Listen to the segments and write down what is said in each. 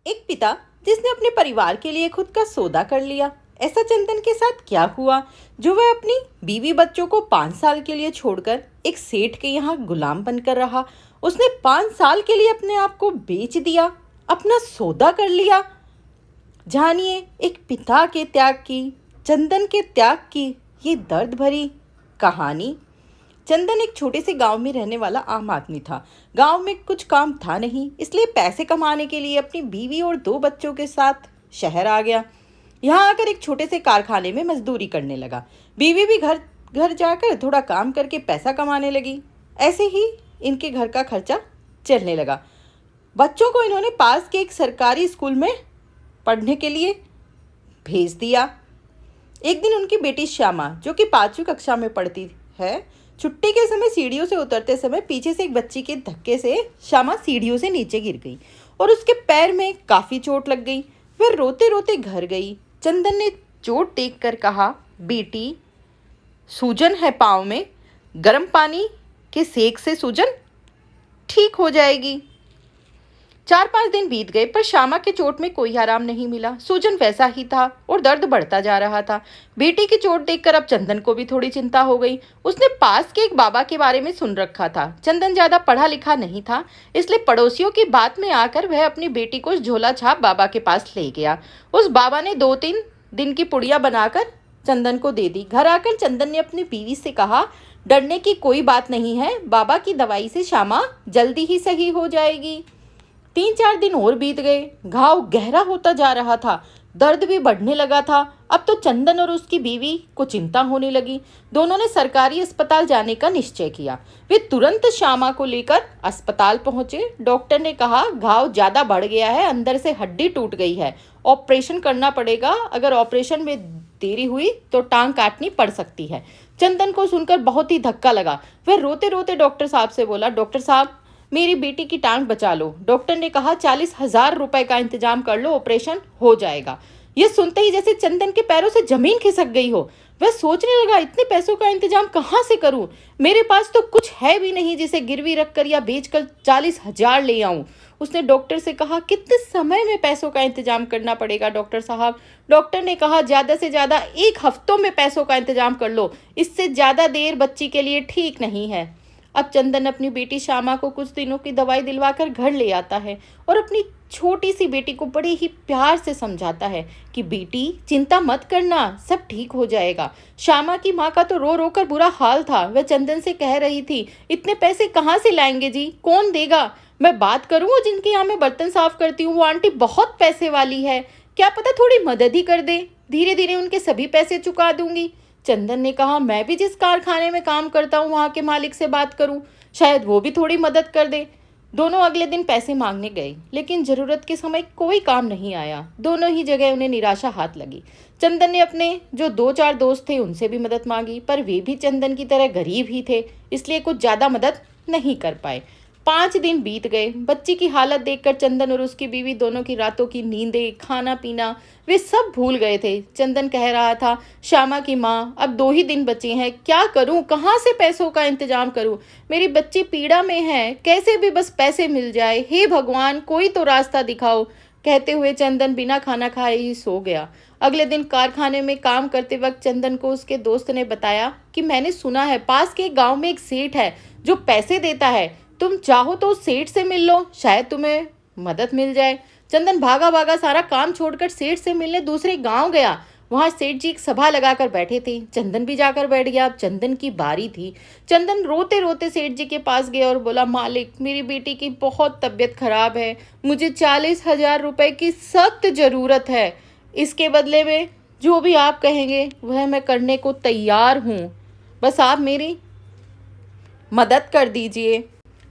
एक पिता जिसने अपने परिवार के लिए खुद का सौदा कर लिया। ऐसा चंदन के साथ क्या हुआ जो वह अपनी बीवी बच्चों को 5 साल के लिए छोड़कर एक सेठ के यहाँ गुलाम बनकर रहा। उसने 5 साल के लिए अपने आप को बेच दिया, अपना सौदा कर लिया। जानिए एक पिता के त्याग की, चंदन के त्याग की ये दर्द भरी कहानी। चंदन एक छोटे से गांव में रहने वाला आम आदमी था। गांव में कुछ काम था नहीं, इसलिए पैसे कमाने के लिए अपनी बीवी और 2 बच्चों के साथ शहर आ गया। यहाँ आकर एक छोटे से कारखाने में मजदूरी करने लगा। बीवी भी घर घर जाकर थोड़ा काम करके पैसा कमाने लगी। ऐसे ही इनके घर का खर्चा चलने लगा। बच्चों को इन्होंने पास के एक सरकारी स्कूल में पढ़ने के लिए भेज दिया। एक दिन उनकी बेटी श्यामा, जो कि 5वीं कक्षा में पढ़ती है, छुट्टी के समय सीढ़ियों से उतरते समय पीछे से एक बच्ची के धक्के से श्यामा सीढ़ियों से नीचे गिर गई और उसके पैर में काफ़ी चोट लग गई। वह रोते रोते घर गई। चंदन ने चोट देखकर कहा, बेटी सूजन है पाँव में, गर्म पानी के सेक से सूजन ठीक हो जाएगी। 4-5 दिन बीत गए पर श्यामा के चोट में कोई आराम नहीं मिला। सूजन वैसा ही था और दर्द बढ़ता जा रहा था। बेटी की चोट देखकर अब चंदन को भी थोड़ी चिंता हो गई। उसने पास के एक बाबा के बारे में सुन रखा था। चंदन ज्यादा पढ़ा लिखा नहीं था, इसलिए पड़ोसियों की बात में आकर वह अपनी बेटी को झोला छाप बाबा के पास ले गया। उस बाबा ने 2-3 दिन की पुड़िया बनाकर चंदन को दे दी। घर आकर चंदन ने अपनी बीवी से कहा, डरने की कोई बात नहीं है, बाबा की दवाई से श्यामा जल्दी ही सही हो जाएगी। 3-4 दिन और बीत गए। घाव गहरा होता जा रहा था, दर्द भी बढ़ने लगा था। अब तो चंदन और उसकी बीवी को चिंता होने लगी। दोनों ने सरकारी अस्पताल जाने का निश्चय किया। वे तुरंत श्यामा को लेकर अस्पताल पहुंचे। डॉक्टर ने कहा, घाव ज़्यादा बढ़ गया है, अंदर से हड्डी टूट गई है, ऑपरेशन करना पड़ेगा। अगर ऑपरेशन में देरी हुई तो टांग काटनी पड़ सकती है। चंदन को सुनकर बहुत ही धक्का लगा। वह रोते रोते डॉक्टर साहब से बोला, डॉक्टर साहब मेरी बेटी की टांग बचा लो। डॉक्टर ने कहा, 40,000 रुपए का इंतजाम कर लो, ऑपरेशन हो जाएगा। यह सुनते ही जैसे चंदन के पैरों से जमीन खिसक गई हो। वह सोचने लगा, इतने पैसों का इंतजाम कहाँ से करूं? मेरे पास तो कुछ है भी नहीं जिसे गिरवी रखकर या बेचकर 40,000 ले आऊं। उसने डॉक्टर से कहा, कितने समय में पैसों का इंतजाम करना पड़ेगा डॉक्टर साहब? डॉक्टर ने कहा, ज़्यादा से ज़्यादा 1 हफ्तों में पैसों का इंतजाम कर लो, इससे ज़्यादा देर बच्ची के लिए ठीक नहीं है। अब चंदन अपनी बेटी श्यामा को कुछ दिनों की दवाई दिलवाकर घर ले आता है और अपनी छोटी सी बेटी को बड़े ही प्यार से समझाता है कि बेटी चिंता मत करना, सब ठीक हो जाएगा। श्यामा की माँ का तो रो रो कर बुरा हाल था। वह चंदन से कह रही थी, इतने पैसे कहाँ से लाएंगे जी, कौन देगा? मैं बात करूँ जिनके यहाँ मैं बर्तन साफ करती हूँ, वो आंटी बहुत पैसे वाली है, क्या पता थोड़ी मदद ही कर दे, धीरे धीरे उनके सभी पैसे चुका दूंगी। चंदन ने कहा, मैं भी जिस कारखाने में काम करता हूँ वहाँ के मालिक से बात करूँ, शायद वो भी थोड़ी मदद कर दे। दोनों अगले दिन पैसे मांगने गए, लेकिन ज़रूरत के समय कोई काम नहीं आया। दोनों ही जगह उन्हें निराशा हाथ लगी। चंदन ने अपने जो 2-4 दोस्त थे उनसे भी मदद मांगी, पर वे भी चंदन की तरह गरीब ही थे, इसलिए कुछ ज़्यादा मदद नहीं कर पाए। 5 दिन बीत गए। बच्ची की हालत देखकर चंदन और उसकी बीवी दोनों की रातों की नींदें, खाना पीना वे सब भूल गए थे। चंदन कह रहा था, श्यामा की माँ, अब 2 ही दिन बचे हैं, क्या करूं, कहाँ से पैसों का इंतजाम करूं? मेरी बच्ची पीड़ा में है, कैसे भी बस पैसे मिल जाए, हे भगवान कोई तो रास्ता दिखाओ। कहते हुए चंदन बिना खाना खाए ही सो गया। अगले दिन कारखाने में काम करते वक्त चंदन को उसके दोस्त ने बताया कि मैंने सुना है पास के गाँव में एक सेठ है जो पैसे देता है, तुम चाहो तो सेठ से मिल लो, शायद तुम्हें मदद मिल जाए। चंदन भागा भागा सारा काम छोड़कर सेठ से मिलने दूसरे गांव गया। वहां सेठ जी एक सभा लगाकर बैठे थे। चंदन भी जाकर बैठ गया। अब चंदन की बारी थी। चंदन रोते रोते सेठ जी के पास गया और बोला, मालिक मेरी बेटी की बहुत तबीयत खराब है, मुझे 40,000 रुपए की सख्त ज़रूरत है। इसके बदले में जो भी आप कहेंगे वह मैं करने को तैयार हूँ, बस आप मेरी मदद कर दीजिए।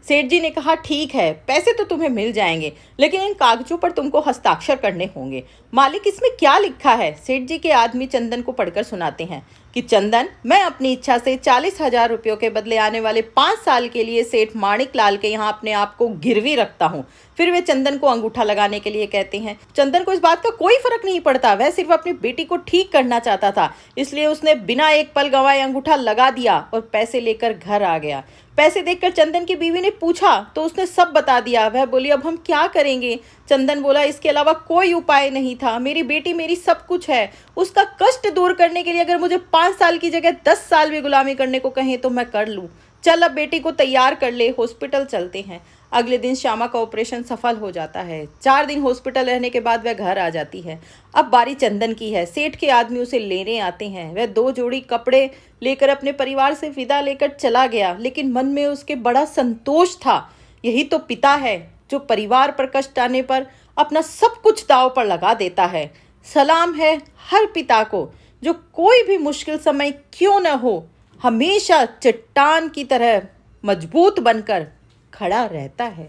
सेठ जी ने कहा, ठीक है, पैसे तो तुम्हें मिल जाएंगे, लेकिन इन कागजों पर तुमको हस्ताक्षर करने होंगे। मालिक इसमें क्या लिखा है? सेठ जी के आदमी चंदन को पढ़कर सुनाते हैं कि चंदन, मैं अपनी इच्छा से 40,000 रुपयों के बदले आने वाले 5 साल के लिए सेठ माणिक लाल के यहाँ अपने आप को गिरवी रखता हूँ। फिर वे चंदन को अंगूठा लगाने के लिए कहते हैं। चंदन को इस बात का कोई फर्क नहीं पड़ता, वह सिर्फ अपनी बेटी को ठीक करना चाहता था, इसलिए उसने बिना एक पल गंवाए अंगूठा लगा दिया और पैसे लेकर घर आ गया। पैसे देखकर चंदन की बीवी ने पूछा तो उसने सब बता दिया। वह बोली, अब हम क्या करेंगे? चंदन बोला, इसके अलावा कोई उपाय नहीं था। मेरी बेटी मेरी सब कुछ है, उसका कष्ट दूर करने के लिए अगर मुझे 5 साल की जगह 10 साल भी गुलामी करने को कहें तो मैं कर लूँ। चल अब बेटी को तैयार कर ले, हॉस्पिटल चलते हैं। अगले दिन श्यामा का ऑपरेशन सफल हो जाता है। 4 दिन हॉस्पिटल रहने के बाद वह घर आ जाती है। अब बारी चंदन की है। सेठ के आदमी उसे लेने आते हैं। वह 2 जोड़ी कपड़े लेकर अपने परिवार से विदा लेकर चला गया, लेकिन मन में उसके बड़ा संतोष था। यही तो पिता है जो परिवार पर कष्ट आने पर अपना सब कुछ दांव पर लगा देता है। सलाम है हर पिता को जो कोई भी मुश्किल समय क्यों न हो, हमेशा चट्टान की तरह मजबूत बनकर खड़ा रहता है।